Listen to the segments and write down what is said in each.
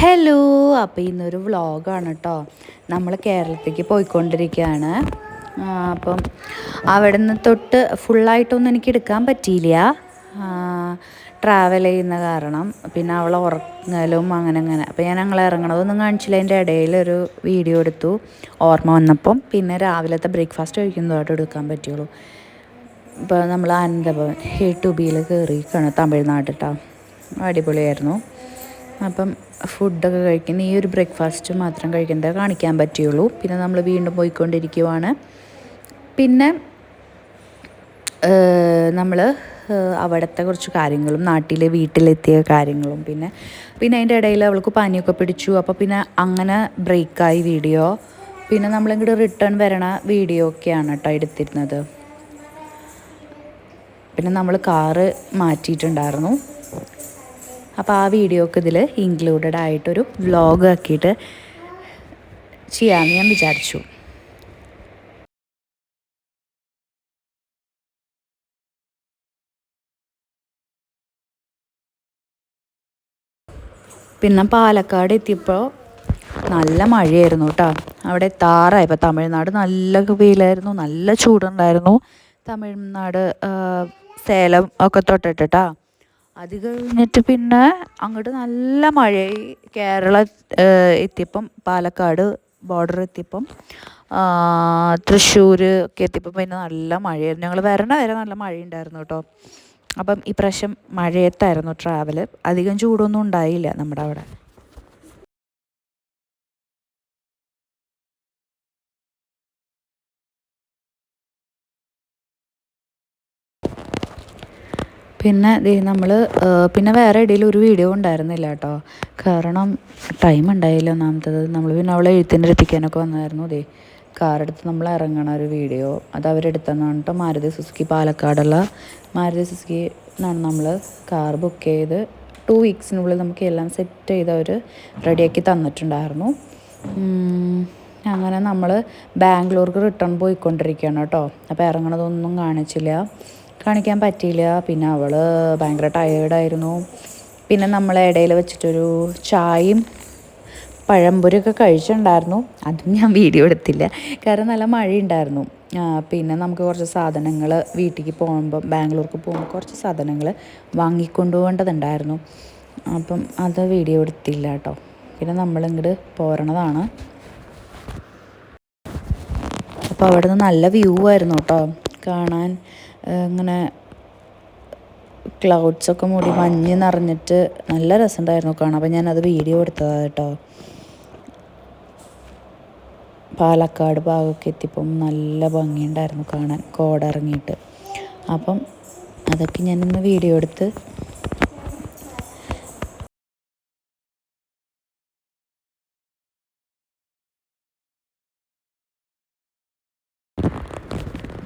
Hello. അപ്പോൾ ഇന്നൊരു വ്ളോഗാണ് കേട്ടോ. നമ്മൾ കേരളത്തേക്ക് പോയിക്കൊണ്ടിരിക്കുകയാണ്. അപ്പം അവിടെ നിന്ന് തൊട്ട് ഫുള്ളായിട്ടൊന്നും എനിക്ക് എടുക്കാൻ പറ്റിയില്ല, ട്രാവൽ ചെയ്യുന്ന കാരണം. പിന്നെ അവളെ ഉറങ്ങലും അങ്ങനെ. അപ്പോൾ ഞങ്ങൾ ഇറങ്ങണതൊന്നും കാണിച്ചില്ല. അതിൻ്റെ ഇടയിലൊരു വീഡിയോ എടുത്തു ഓർമ്മ വന്നപ്പം. പിന്നെ രാവിലത്തെ ബ്രേക്ക്ഫാസ്റ്റ് കഴിക്കുന്നതോടെ എടുക്കാൻ പറ്റുള്ളൂ. ഇപ്പോൾ നമ്മൾ അനന്തഭവൻ A to Bയിൽ കയറിയിരിക്കുകയാണ്, തമിഴ്നാട് കേട്ടോ. അടിപൊളിയായിരുന്നു. അപ്പം ഫുഡൊക്കെ കഴിക്കുന്ന ഈ ഒരു ബ്രേക്ക്ഫാസ്റ്റ് മാത്രം കഴിക്കുന്നത് കാണിക്കാൻ പറ്റുള്ളൂ. പിന്നെ നമ്മൾ വീണ്ടും പോയിക്കൊണ്ടിരിക്കുവാണ്. പിന്നെ നമ്മൾ അവിടുത്തെ കുറച്ച് കാര്യങ്ങളും വീട്ടിലെത്തിയ കാര്യങ്ങളും പിന്നെ അതിൻ്റെ ഇടയിൽ അവൾക്ക് പനിയൊക്കെ പിടിച്ചു. അപ്പോൾ പിന്നെ അങ്ങനെ ബ്രേക്കായി വീഡിയോ. പിന്നെ നമ്മളിങ്ങോട്ട് റിട്ടേൺ വരണ വീഡിയോ ഒക്കെയാണ് കേട്ടോ എടുത്തിരുന്നത്. പിന്നെ നമ്മൾ കാറ് മാറ്റിയിട്ടുണ്ടായിരുന്നു. അപ്പോൾ ആ വീഡിയോ ഒക്കെ ഇതിൽ ഇൻക്ലൂഡഡ് ആയിട്ടൊരു വ്ളോഗ് ആക്കിയിട്ട് ചെയ്യാമെന്ന് ഞാൻ വിചാരിച്ചു. പിന്നെ പാലക്കാട് എത്തിയപ്പോൾ നല്ല മഴയായിരുന്നു കേട്ടോ. അവിടെ എത്താറായപ്പോൾ തമിഴ്നാട് നല്ല വെയിലായിരുന്നു, നല്ല ചൂടുണ്ടായിരുന്നു. തമിഴ്നാട് സേലം ഒക്കെ തൊട്ടിട്ടാ. അത് കഴിഞ്ഞിട്ട് പിന്നെ അങ്ങോട്ട് നല്ല മഴയായി. കേരളം എത്തിയപ്പം പാലക്കാട് ബോർഡർ എത്തിയപ്പം തൃശ്ശൂർ ഒക്കെ എത്തിയപ്പം പിന്നെ നല്ല മഴയായിരുന്നു. ഞങ്ങൾ വരണ വരെ നല്ല മഴയുണ്ടായിരുന്നു കേട്ടോ. അപ്പം ഈ പ്രാവശ്യം മഴയത്തായിരുന്നു ട്രാവൽ. അധികം ചൂടൊന്നും ഉണ്ടായില്ല നമ്മുടെ അവിടെ. പിന്നെ നമ്മൾ പിന്നെ വേറെ ഇടയിൽ ഒരു വീഡിയോ ഉണ്ടായിരുന്നില്ല കേട്ടോ. കാരണം ടൈം ഉണ്ടായില്ല ഒന്നാമത്തത്. നമ്മൾ പിന്നെ അവളെ എഴുത്തിൻ്റെ എത്തിക്കാനൊക്കെ വന്നായിരുന്നു. കാറെടുത്ത് നമ്മൾ ഇറങ്ങണ ഒരു വീഡിയോ അത് അവരെടുത്തതാണ് കേട്ടോ. മാരുതി സുസുക്കി പാലക്കാടുള്ള മാരുതി സുസുക്കി എന്നാണ് നമ്മൾ കാർ ബുക്ക് ചെയ്ത് 2 വീക്സിനുള്ളിൽ നമുക്ക് എല്ലാം സെറ്റ് ചെയ്ത് അവർ റെഡിയാക്കി തന്നിട്ടുണ്ടായിരുന്നു. അങ്ങനെ നമ്മൾ ബാംഗ്ലൂർക്ക് റിട്ടേൺ പോയിക്കൊണ്ടിരിക്കുകയാണ് കേട്ടോ. അപ്പോൾ ഇറങ്ങണതൊന്നും കാണിക്കാൻ പറ്റിയില്ല. പിന്നെ അവൾ ഭയങ്കര ടയേർഡായിരുന്നു. പിന്നെ നമ്മൾ ഇടയിൽ വെച്ചിട്ടൊരു ചായയും പഴംപൊരിയൊക്കെ കഴിച്ചിട്ടുണ്ടായിരുന്നു. അതും ഞാൻ വീഡിയോ എടുത്തില്ല, കാരണം നല്ല മഴയുണ്ടായിരുന്നു. പിന്നെ നമുക്ക് കുറച്ച് സാധനങ്ങൾ വീട്ടിലേക്ക് പോകുമ്പോൾ, ബാംഗ്ലൂർക്ക് പോകുമ്പോൾ കുറച്ച് സാധനങ്ങൾ വാങ്ങിക്കൊണ്ടു പോകേണ്ടതുണ്ടായിരുന്നു. അപ്പം അത് വീഡിയോ എടുത്തില്ല കേട്ടോ. പിന്നെ നമ്മളിങ്ങോട്ട് പോരണതാണ്. അപ്പോൾ അവിടെ നിന്ന് നല്ല വ്യൂ ആയിരുന്നു കേട്ടോ കാണാൻ. ഇങ്ങനെ ക്ലൗഡ്സൊക്കെ മൂടി മഞ്ഞ് നിറഞ്ഞിട്ട് നല്ല രസമുണ്ടായിരുന്നു കാണാൻ. അപ്പോൾ ഞാനത് വീഡിയോ എടുത്തതാണ് കേട്ടോ. പാലക്കാട് ഭാഗമൊക്കെ എത്തിയപ്പം നല്ല ഭംഗിയുണ്ടായിരുന്നു കാണാൻ, കോട ഇറങ്ങിയിട്ട്. അപ്പം അതൊക്കെ ഞാനിന്ന് വീഡിയോ എടുത്ത്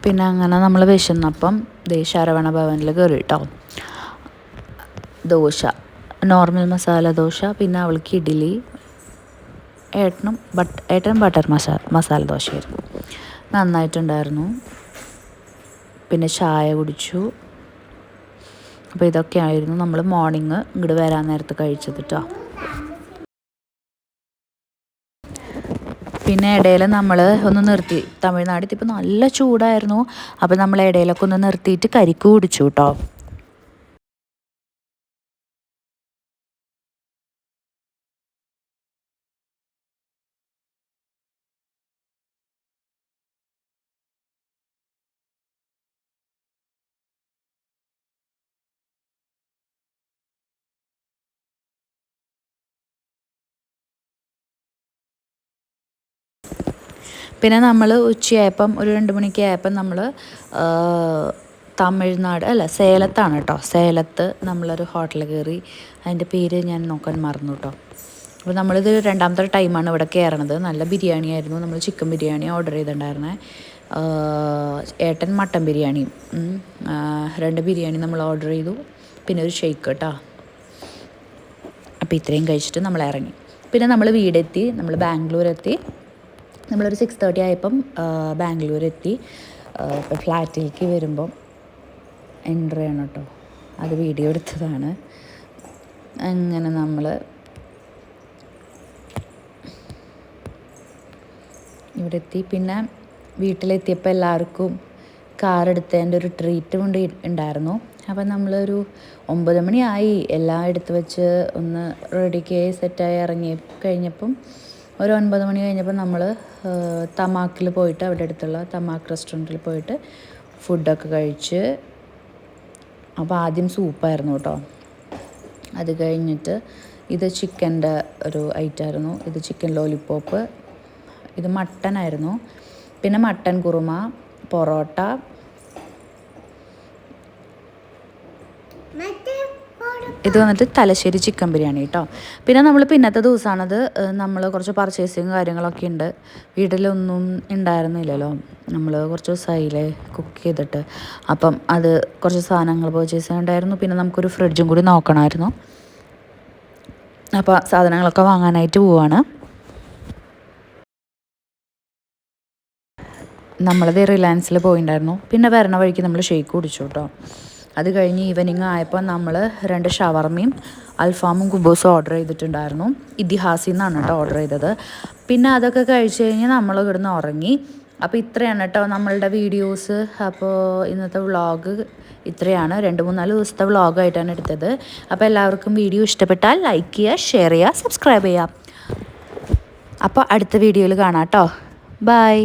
പിന്നെ അങ്ങനെ നമ്മൾ വിശന്നപ്പം ശരവണ ഭവനിൽ കയറി കേട്ടോ. ദോശ, നോർമൽ മസാല ദോശ, പിന്നെ അവൾക്ക് ഇഡ്ഡലി, ഏട്ടൻ ബട്ടർ മസാല ദോശയായിരുന്നു. നന്നായിട്ടുണ്ടായിരുന്നു. പിന്നെ ചായ കുടിച്ചു. അപ്പോൾ ഇതൊക്കെയായിരുന്നു നമ്മൾ മോർണിംഗ് ഇങ്ങോട്ട് വരാൻ നേരത്ത് കഴിച്ചത് കേട്ടോ. പിന്നെ ഇടയിൽ നമ്മൾ ഒന്ന് നിർത്തി, തമിഴ്നാട് ഇപ്പോൾ നല്ല ചൂടായിരുന്നു. അപ്പോൾ നമ്മൾ ഇടയിലൊക്കെ ഒന്ന് നിർത്തിയിട്ട് കരിക്ക് കുടിച്ചു കേട്ടോ. പിന്നെ നമ്മൾ ഉച്ചയായപ്പം ഒരു 2 മണിക്ക് ആയപ്പം നമ്മൾ സേലത്താണ് കേട്ടോ. സേലത്ത് നമ്മളൊരു ഹോട്ടൽ കയറി. അതിൻ്റെ പേര് ഞാൻ നോക്കാൻ മറന്നു കേട്ടോ. അപ്പോൾ നമ്മളിത് 2ാമത്തെ ടൈമാണ് ഇവിടെ കയറണത്. നല്ല ബിരിയാണി ആയിരുന്നു. നമ്മൾ ചിക്കൻ ബിരിയാണി ഓർഡർ ചെയ്തിട്ടുണ്ടായിരുന്നേ. ഏട്ടൻ മട്ടൻ ബിരിയാണിയും 2 ബിരിയാണി നമ്മൾ ഓർഡർ ചെയ്തു. പിന്നെ ഒരു ഷെയ്ക്ക് കേട്ടോ. അപ്പോൾ ഇത്രയും കഴിച്ചിട്ട് നമ്മൾ ഇറങ്ങി. പിന്നെ നമ്മൾ വീടെത്തി, നമ്മൾ ബാംഗ്ലൂരെത്തി. നമ്മളൊരു 6:30 ആയപ്പം ബാംഗ്ലൂരെത്തി. ഇപ്പോൾ ഫ്ലാറ്റിലേക്ക് വരുമ്പം എൻട്രി ആണ് കേട്ടോ. അത് വീഡിയോ എടുത്തതാണ്. അങ്ങനെ നമ്മൾ ഇവിടെ എത്തി. പിന്നെ വീട്ടിലെത്തിയപ്പോൾ എല്ലാവർക്കും കാറെടുത്തതിൻ്റെ ഒരു ട്രീറ്റ് കൊണ്ട് ഉണ്ടായിരുന്നു. അപ്പം നമ്മളൊരു 9 മണിയായി എല്ലാം എടുത്ത് വെച്ച് ഒന്ന് റെഡിക്ക് സെറ്റായി ഇറങ്ങി കഴിഞ്ഞപ്പം ഒരു 9 മണി കഴിഞ്ഞപ്പോൾ നമ്മൾ തമാക്കിൽ പോയിട്ട് അവിടെ അടുത്തുള്ള തമാക്ക് റെസ്റ്റോറൻറ്റിൽ പോയിട്ട് ഫുഡൊക്കെ കഴിച്ച്. അപ്പോൾ ആദ്യം സൂപ്പായിരുന്നു കേട്ടോ. അത് കഴിഞ്ഞിട്ട് ഇത് ചിക്കൻ്റെ ഒരു ഐറ്റമായിരുന്നു. ഇത് ചിക്കൻ ലോലിപോപ്പ്, ഇത് മട്ടനായിരുന്നു. പിന്നെ മട്ടൻ കുറുമ, പൊറോട്ട, ഇത് വന്നിട്ട് തലശ്ശേരി ചിക്കൻ ബിരിയാണി കേട്ടോ. പിന്നെ നമ്മൾ പിന്നത്തെ ദിവസമാണത്. നമ്മൾ കുറച്ച് പർച്ചേസിങ് കാര്യങ്ങളൊക്കെ ഉണ്ട്. വീട്ടിലൊന്നും ഉണ്ടായിരുന്നില്ലല്ലോ, നമ്മൾ കുറച്ച് ദിവസമായില്ലേ കുക്ക് ചെയ്തിട്ട്. അപ്പം അത് കുറച്ച് സാധനങ്ങൾ പർച്ചേസ് ചെയ്യാനുണ്ടായിരുന്നു. പിന്നെ നമുക്കൊരു ഫ്രിഡ്ജും കൂടി നോക്കണമായിരുന്നു. അപ്പോൾ സാധനങ്ങളൊക്കെ വാങ്ങാനായിട്ട് പോവാണ്. നമ്മളത് റിലയൻസിൽ പോയിട്ടുണ്ടായിരുന്നു. പിന്നെ വരണ വഴിക്ക് നമ്മൾ ഷേക്ക് കുടിച്ചു കേട്ടോ. അത് കഴിഞ്ഞ് ഈവനിങ് ആയപ്പോൾ നമ്മൾ 2 ഷവർമയും അൽഫാമും കുബൂസും ഓർഡർ ചെയ്തിട്ടുണ്ടായിരുന്നു. ഇതിഹാസിൽ നിന്നാണ് കേട്ടോ ഓർഡർ ചെയ്തത്. പിന്നെ അതൊക്കെ കഴിച്ച് കഴിഞ്ഞ് നമ്മൾ ഇവിടുന്ന് ഉറങ്ങി. അപ്പോൾ ഇത്രയാണ് കേട്ടോ നമ്മളുടെ വീഡിയോസ്. അപ്പോൾ ഇന്നത്തെ വ്ളോഗ് ഇത്രയാണ്. 2-3-4 ദിവസത്തെ വ്ളോഗായിട്ടാണ് എടുത്തത്. അപ്പോൾ എല്ലാവർക്കും വീഡിയോ ഇഷ്ടപ്പെട്ടാൽ ലൈക്ക് ചെയ്യുക, ഷെയർ ചെയ്യുക, സബ്സ്ക്രൈബ് ചെയ്യുക. അപ്പോൾ അടുത്ത വീഡിയോയിൽ കാണാം കേട്ടോ. ബൈ.